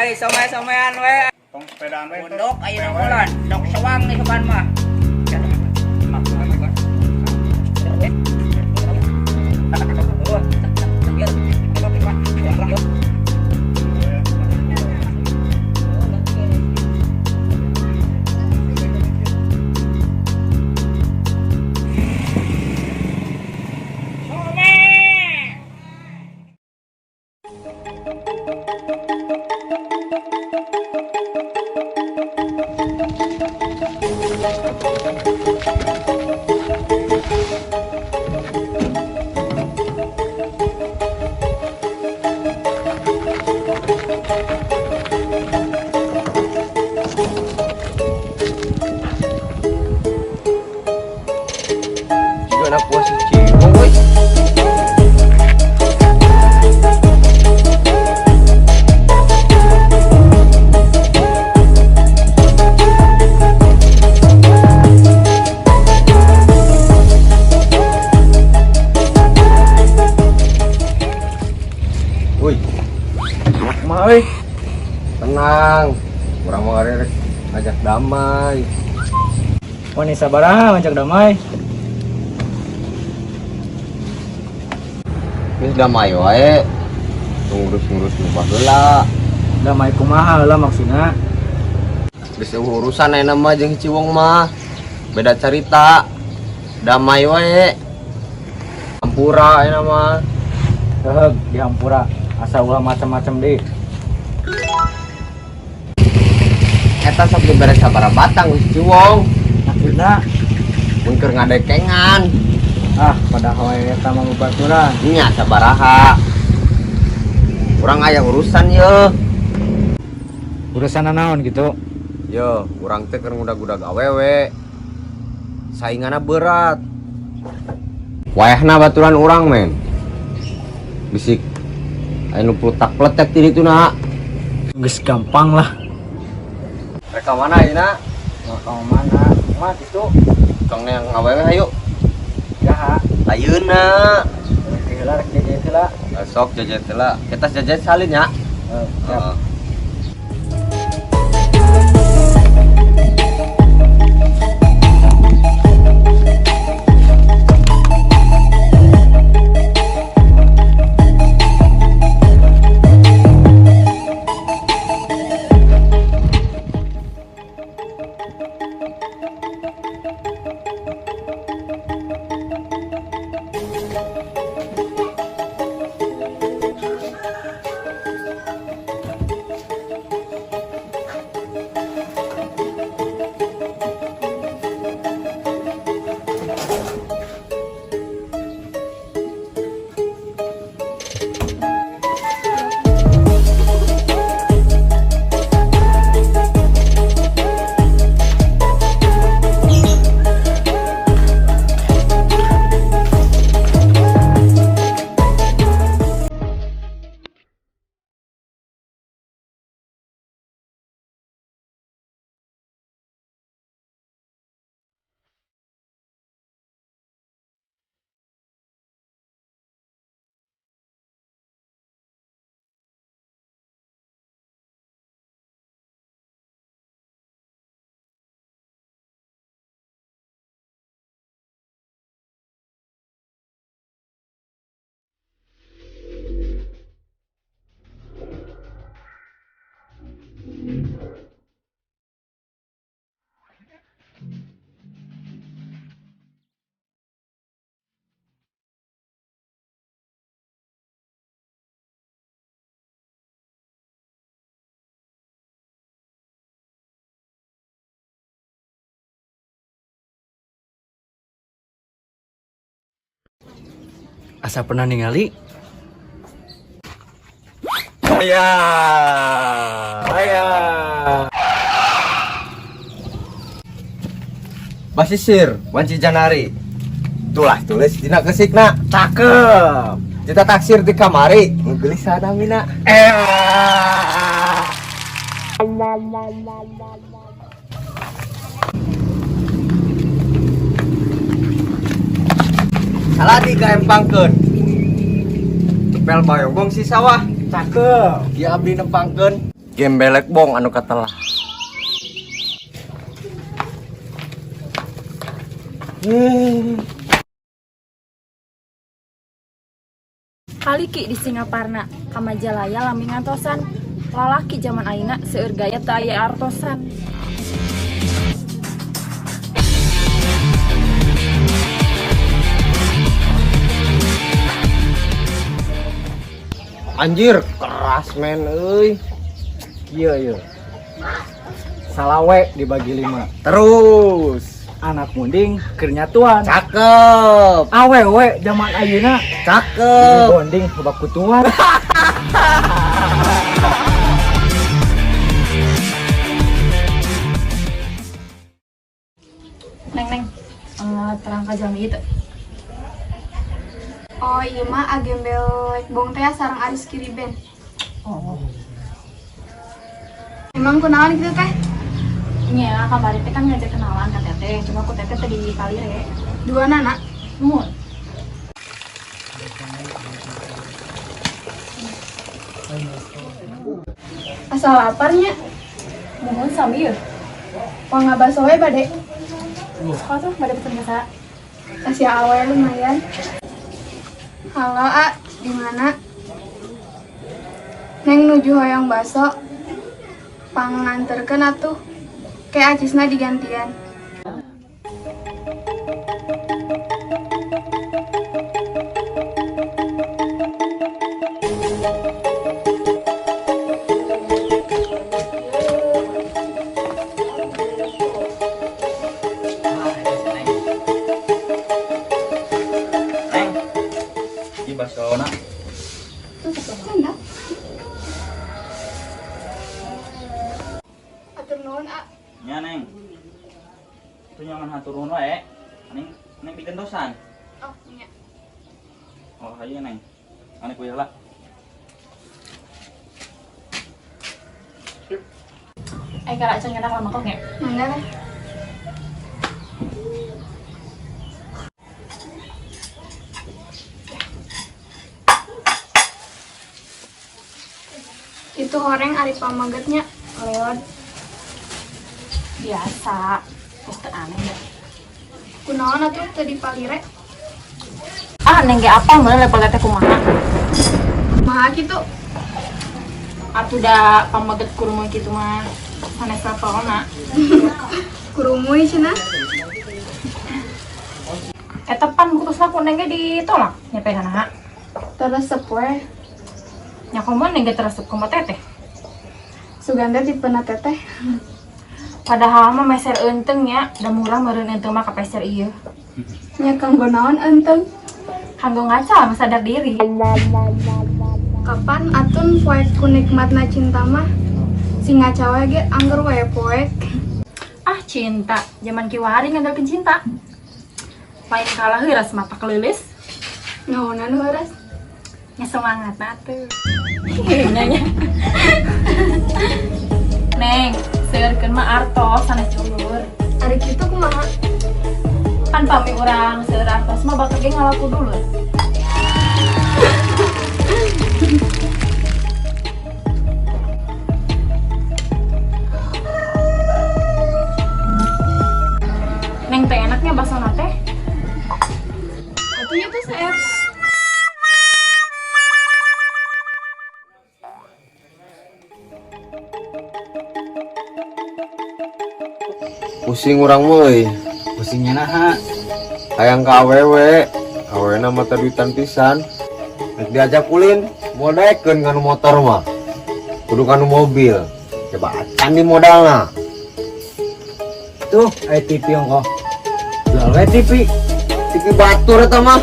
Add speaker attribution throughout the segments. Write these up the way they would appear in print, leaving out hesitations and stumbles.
Speaker 1: Ai somai-somaian we.
Speaker 2: Tong sepedaan we.
Speaker 1: Pondok ayeuna bulan, dok sewang nih soban mah.
Speaker 3: Anak buah si Cibong, woy. Woi, kumaha euy? Tenang, urang mah ngarek ajak damai.
Speaker 4: Wani sabaraha ngajak damai.
Speaker 3: Geus damai wae. Ngurus-ngurus lupa heula.
Speaker 4: Damai kumaha heula maksudna?
Speaker 3: Geus urusan ayeuna mah jeung Ciwong mah. Beda carita. Damai wae. Hampura ayeuna mah.
Speaker 4: Heug di hampura. Asa ulah macam-macam deui.
Speaker 3: Eta sok dibere sabaraha batang geus Ciwong.
Speaker 4: Maksudna
Speaker 3: Mun keur ngadekengan.
Speaker 4: Padahal eta mah babaturan.
Speaker 3: Nya sabaraha. Urang aya urusan ye.
Speaker 4: Urusan naon gitu?
Speaker 3: Yo, urang teh keur ngudag-udag awewe. Sainganna berat. Wayahna baturan urang men. Bisik anu plutak-pletek ti dituna.
Speaker 4: Geus gampang lah.
Speaker 3: Reka mana ayeuna?
Speaker 4: Mau mana? Mah gitu.
Speaker 3: Kang yang awewe hayu.
Speaker 4: Ya,
Speaker 3: Ayeuna.
Speaker 4: heula rek jejet heula.
Speaker 3: Sok jajet heula. Kita jajet salin nya.
Speaker 4: Siap. Asa pernah ningali?
Speaker 3: Basisir, Wanci Janari. Tulah tulis dina gesikna.
Speaker 4: Cakep.
Speaker 3: Kita taksir di kamari. Ngegelis sadamina. Salah digaempangkeun. Tepel bayogong si sawah.
Speaker 4: Cakep.
Speaker 3: Dia abdi nempangkeun. Gembelek bong anu katelah.
Speaker 2: Kaliki di Singaparna Kamajalaya lami ngantosan lalaki zaman ayeuna seueur gaya teu aya artosan.
Speaker 3: Anjir, keras men euy.
Speaker 4: Iya. Salawe dibagi 5.
Speaker 3: Terus
Speaker 4: Anak munding keur nyatuan.
Speaker 3: cakep.
Speaker 4: Awewe zaman ayeuna
Speaker 3: Cakep.
Speaker 4: bonding loba kutuan.
Speaker 2: Neng, terang ka jam ieu teh.
Speaker 5: Oh iya mah agembel bong teh sareng Aris Kiriben.
Speaker 2: Oh.
Speaker 5: Emang kunaon gitu teh?
Speaker 2: Nya kamari teh kan ngajak kenalan ka teteh, cuma ku teteh teh di Palire.
Speaker 5: Dua nana.
Speaker 2: Nuhun.
Speaker 5: Asal laparnya.
Speaker 2: Nuhun sami yeuh.
Speaker 5: Wah ngabaso we bade.
Speaker 2: Kau tuh bade pesen kasa.
Speaker 5: Kasih awe lumayan. Halo A, di mana? Neng nuju hoyong baso. Panganterkeun atuh. Kayak acisna digantian.
Speaker 1: Neng, di Barcelona.
Speaker 5: Mana? Atur nuhun A.
Speaker 1: Ya Neng. Itu nyaman hatur nuhun wae. Neng bikin dosan.
Speaker 5: Oh iya.
Speaker 1: Oh iya Neng. Ane kuy lah.
Speaker 2: Kara cenah ngenak lama kok nya.
Speaker 5: Mana teh? Itu horeng ari pamagetnya lewat
Speaker 2: Biasa. Terus teu aneh ya.
Speaker 5: kunaon atuh teu dipalire.
Speaker 2: Neng ge apa meureun level teh kumaha?
Speaker 5: Maha kitu.
Speaker 2: Atuh da pamaget kurumun kitu mah sanes levelna.
Speaker 5: Kurumuy cenah.
Speaker 2: Eta pan putus laku neng ge ditolak nya pegana.
Speaker 5: Teresep we.
Speaker 2: Nya komo neng ge teresep ku teteh.
Speaker 5: Suganda tipena teteh.
Speaker 2: Padahal mah meser eunteng nya, da murah meureun eunteng mah kapeser ieu.
Speaker 5: Nya kanggo naon enteng.
Speaker 2: Kanggo ngaca mah sadar diri.
Speaker 5: Kapan atun poek ku nikmatna cinta mah? Si ngaca we ge angger we poek.
Speaker 2: Cinta, zaman kiwari ngandalkeun cinta. Lain kalah heuras mata keleulis.
Speaker 5: Naonan heuras?
Speaker 2: Nya semangatna teh. Nya. Neng, seueurkeun mah artos sanes culur.
Speaker 5: Ari kitu kumaha?
Speaker 2: Kan pami urang seueur artos mah bakal ge ngalaku dulu. Neng teh enaknya basona teh.
Speaker 5: Atunya tuh saya
Speaker 3: Pusing urang meuy.
Speaker 4: Pusingnya naha.
Speaker 3: Hayang ka awewe. Awena mah teu duitan pisan. Rek diajak ulin, modekeun kanu motor mah. Kudu kanu mobil. Coba acan di modalna.
Speaker 4: Tuh, TV ongkoh. Jual we TV.
Speaker 3: TV batur eta mah.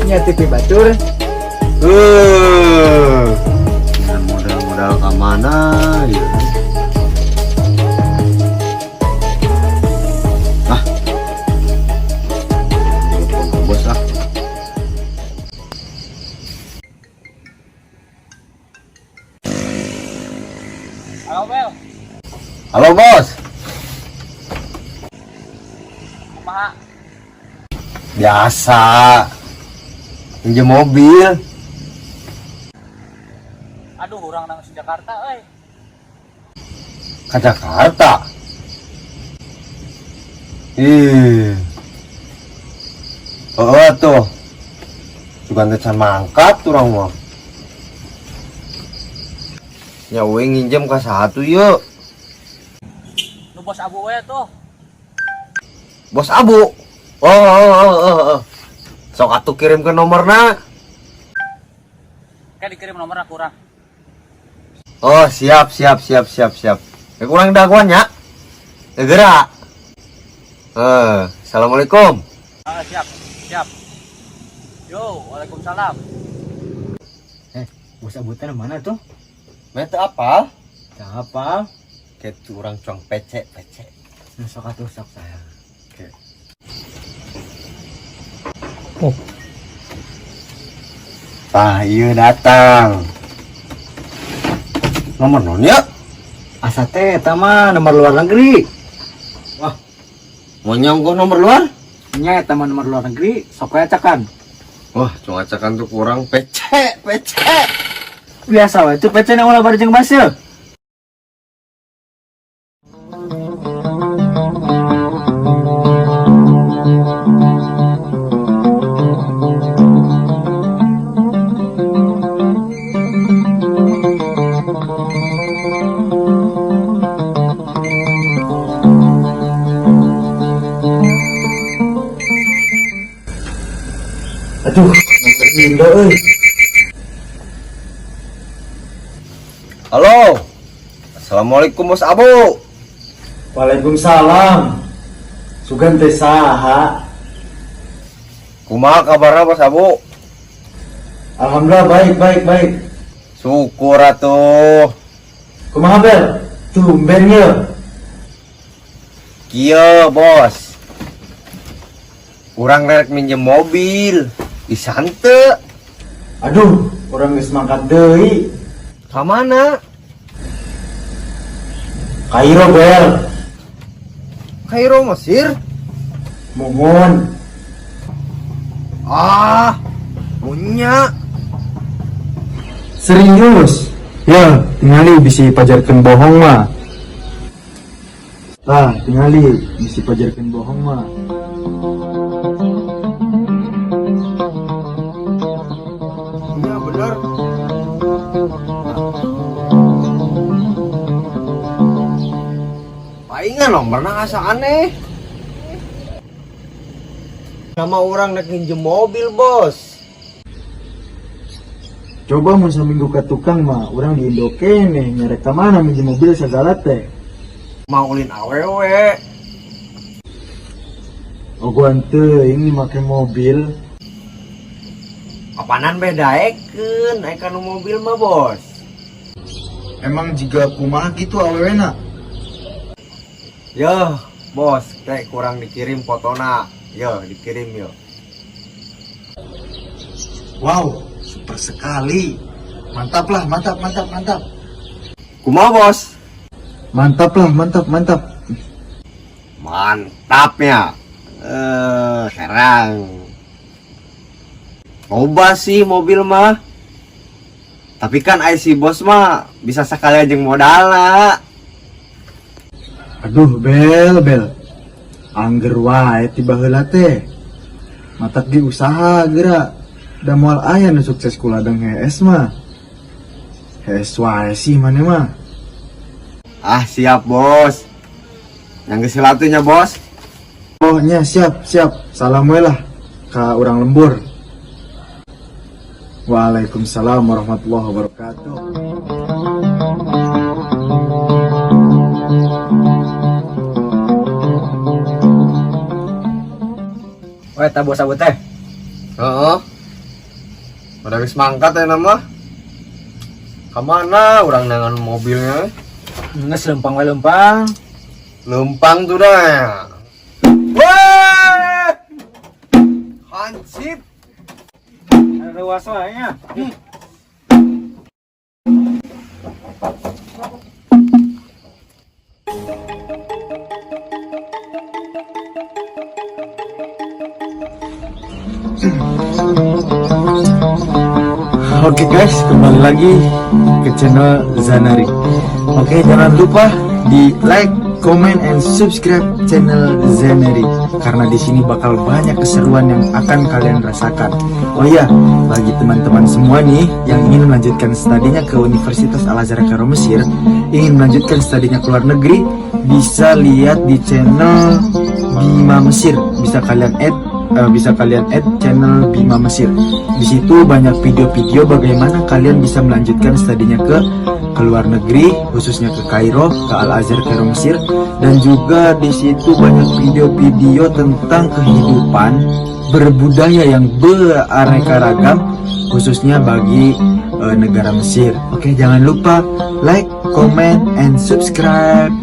Speaker 4: Nya TV batur.
Speaker 3: Dengan modal-modal ka mana ya? Bos ah.
Speaker 1: Halo Bel.
Speaker 3: Halo bos.
Speaker 1: Kumaha?
Speaker 3: Biasa. Pinjem mobil.
Speaker 1: Aduh, urang nang Jakarta euy.
Speaker 3: Ke Jakarta. Ih. Oh tuh. Juga tecan mangkat turang mah. Nyawe nginjem ke satu yuk.
Speaker 1: Nu bos abu we tuh.
Speaker 3: Bos Abu. Oh. Sok atuh kirim ke nomorna.
Speaker 1: Kan dikirim nomornya kurang.
Speaker 3: Oh, siap. Kurang daguan ya. Segera. Assalamualaikum.
Speaker 1: Siap. Yo, waalaikumsalam.
Speaker 4: Bos Abu teh mana tuh?
Speaker 3: Mete apa?
Speaker 4: Apa?
Speaker 3: Kayak orang cong pece.
Speaker 4: Sok atuh sok saya.
Speaker 3: Oke. Iya datang. Nomor non ya?
Speaker 4: Asa teh eta mah nomor luar negeri.
Speaker 3: Wah. Mau nyonggoh nomor luar?
Speaker 4: Nya eta mah nomor luar negeri, sok we acakan.
Speaker 3: Wah, cong acakan tuh kurang pece.
Speaker 4: Biasa we, itu PC na ulah bari jeung baseuh. Aduh, Indo euy.
Speaker 3: Halo. Assalamualaikum Bos Abu.
Speaker 4: Waalaikumsalam. Sugan teh saha?
Speaker 3: Kumaha kabarna Bos Abu?
Speaker 4: Alhamdulillah baik.
Speaker 3: Syukur atuh.
Speaker 4: Kumaha Bel? Tumben ye.
Speaker 3: Kieu Bos. Urang rek minjem mobil. Disante.
Speaker 4: Aduh, orang geus mangkat deui.
Speaker 3: Ka mana?
Speaker 4: Kairo Bel.
Speaker 3: Kairo Mesir.
Speaker 4: Mumun.
Speaker 3: Punya.
Speaker 4: Serius? Ya, tingali bisi pajarkeun bohong mah. Tingali bisi pajarkeun bohong mah.
Speaker 3: Iya bener. Palingan nomorna asa aneh. Nama orang nak pinjem mobil Bos.
Speaker 4: Coba mun seminggu ke tukang mah, orang di Indo kene nyerek ka mana minjem mobil segala teh.
Speaker 3: Maulin awewe.
Speaker 4: Oguan teu ini make mobil.
Speaker 3: Apaanan bedaekeun naik anu mobil mah Bos.
Speaker 4: Emang jika kumaha gitu awewena?
Speaker 3: Yo Bos, teh kurang dikirim fotona. Yo dikirim yo.
Speaker 4: Wow, super sekali. Mantap lah, mantap.
Speaker 3: Kumaha Bos?
Speaker 4: Mantap lah, mantap.
Speaker 3: Mantapnya. Serang. Coba sih mobil mah. Tapi kan IC Bos mah bisa sekalian jeung modalna.
Speaker 4: Aduh, Bel. Angger wae tiba heula teh. Matak di usaha geura. Da moal aya nu sukses ku ladang HS mah. HS wae sih maneh mah.
Speaker 3: Siap Bos. Yang geus Bos.
Speaker 4: Oh nya siap. Salam we lah ka urang lembur. Waalaikumsalam warahmatullahi wabarakatuh.
Speaker 1: Weh, ta bos Abu teh.
Speaker 3: Heeh. Pada geus mangkat ya nama. Kamana urang nangan mobilnya?
Speaker 1: Geus lempang we lempang.
Speaker 3: Lempang tuh dah. Wah! Hansip.
Speaker 1: Ada wasanya.
Speaker 4: Oke guys, kembali lagi ke channel Zanari. Oke, jangan lupa di like, comment, and subscribe channel Zeneri karena di sini bakal banyak keseruan yang akan kalian rasakan. Oh iya, bagi teman-teman semua nih yang ingin melanjutkan studinya ke Universitas Al-Azhar Kairo Mesir, ingin melanjutkan studinya ke luar negeri, bisa lihat di channel Bima Mesir. Bisa kalian add channel Bima Mesir. Di situ banyak video-video bagaimana kalian bisa melanjutkan studinya ke luar negeri, khususnya ke Kairo, ke Al-Azhar Kairo Mesir, dan juga di situ banyak video-video tentang kehidupan berbudaya yang beraneka ragam, khususnya bagi negara Mesir. Oke, jangan lupa like, comment, and subscribe.